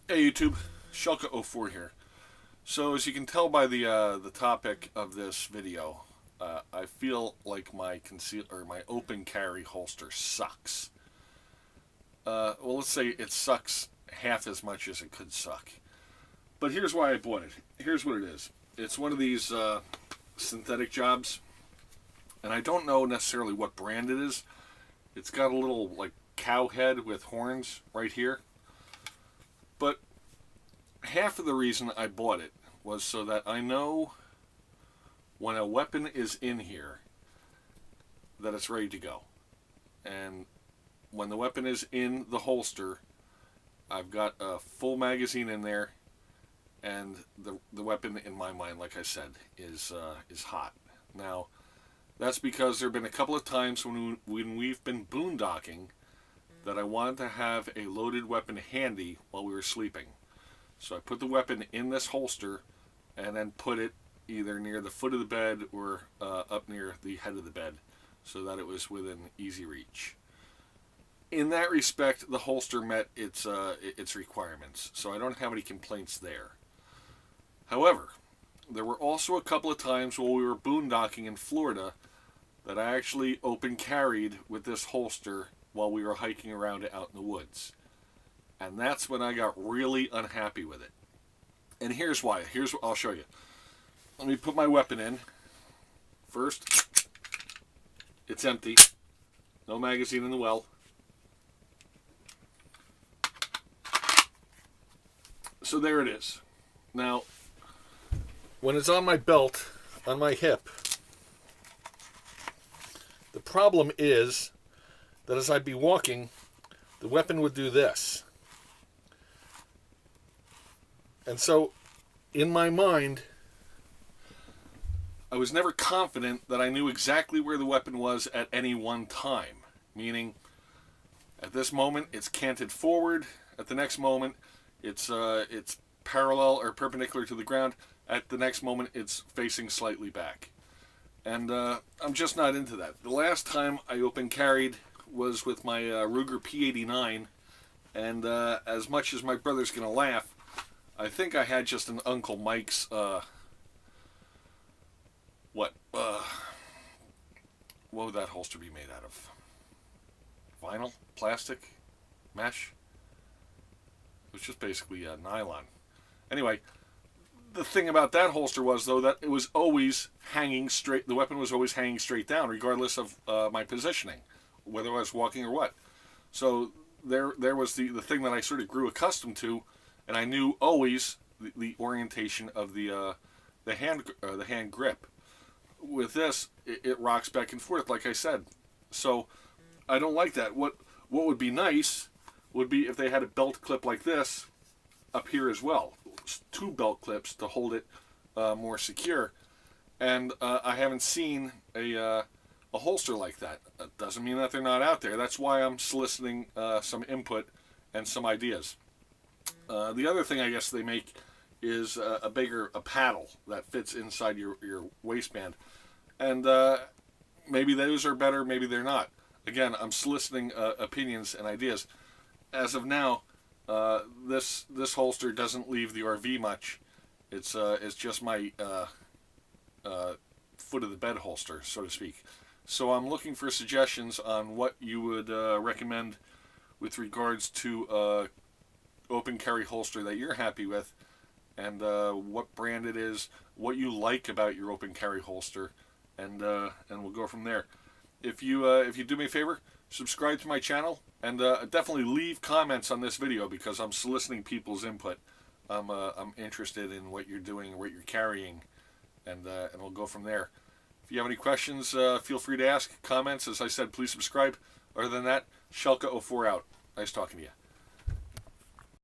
Hey YouTube, Shulka04 here. So as you can tell by the topic of this video, I feel like my conceal or my open carry holster sucks. Well, let's say it sucks half as much as it could suck. But here's why I bought it. Here's what it is. It's one of these synthetic jobs, and I don't know necessarily what brand it is. It's got a little like cow head with horns right here. But half of the reason I bought it was so that I know when a weapon is in here that it's ready to go. And when the weapon is in the holster, I've got a full magazine in there, and the weapon in my mind, like I said, is hot. Now, that's because there have been a couple of times when we've been boondocking that I wanted to have a loaded weapon handy while we were sleeping. So I put the weapon in this holster and then put it either near the foot of the bed or up near the head of the bed so that it was within easy reach. In that respect, the holster met its requirements, so I don't have any complaints there. However, there were also a couple of times while we were boondocking in Florida that I actually open carried with this holster while we were hiking around out in the woods. And that's when I got really unhappy with it. And here's why. Here's what I'll show you. Let me put my weapon in. First, it's empty. No magazine in the well. So there it is. Now, when it's on my belt, on my hip, the problem is that as I'd be walking, the weapon would do this. And so, in my mind, I was never confident that I knew exactly where the weapon was at any one time. Meaning, at this moment, it's canted forward. At the next moment, it's parallel or perpendicular to the ground. At the next moment, it's facing slightly back. And I'm just not into that. The last time I open carried was with my Ruger P89, and as much as my brother's gonna laugh, I think I had just an Uncle Mike's what would that holster be made out of? Vinyl, plastic, mesh. It was just basically nylon. Anyway, the thing about that holster was, though, that it was always hanging straight. The weapon was always hanging straight down, regardless of my positioning, whether I was walking or what. So there was the thing that I sort of grew accustomed to, and I knew always the orientation of the hand grip. With this, it rocks back and forth, like I said. So I don't like that. What would be nice would be if they had a belt clip like this up here as well. Two belt clips to hold it more secure. And I haven't seen a holster like that. That doesn't mean that they're not out there. That's why I'm soliciting some input and some ideas. The other thing I guess they make is a paddle that fits inside your waistband. And maybe those are better, maybe they're not. Again, I'm soliciting opinions and ideas. As of now, this holster doesn't leave the RV much. It's just my foot of the bed holster, so to speak. So I'm looking for suggestions on what you would recommend with regards to open carry holster that you're happy with, and what brand it is, what you like about your open carry holster, and we'll go from there. If you do me a favor, subscribe to my channel, and definitely leave comments on this video because I'm soliciting people's input. I'm interested in what you're doing, what you're carrying, and we'll go from there. If you have any questions, feel free to ask. Comments, as I said, please subscribe. Other than that, Shulka04 out. Nice talking to you.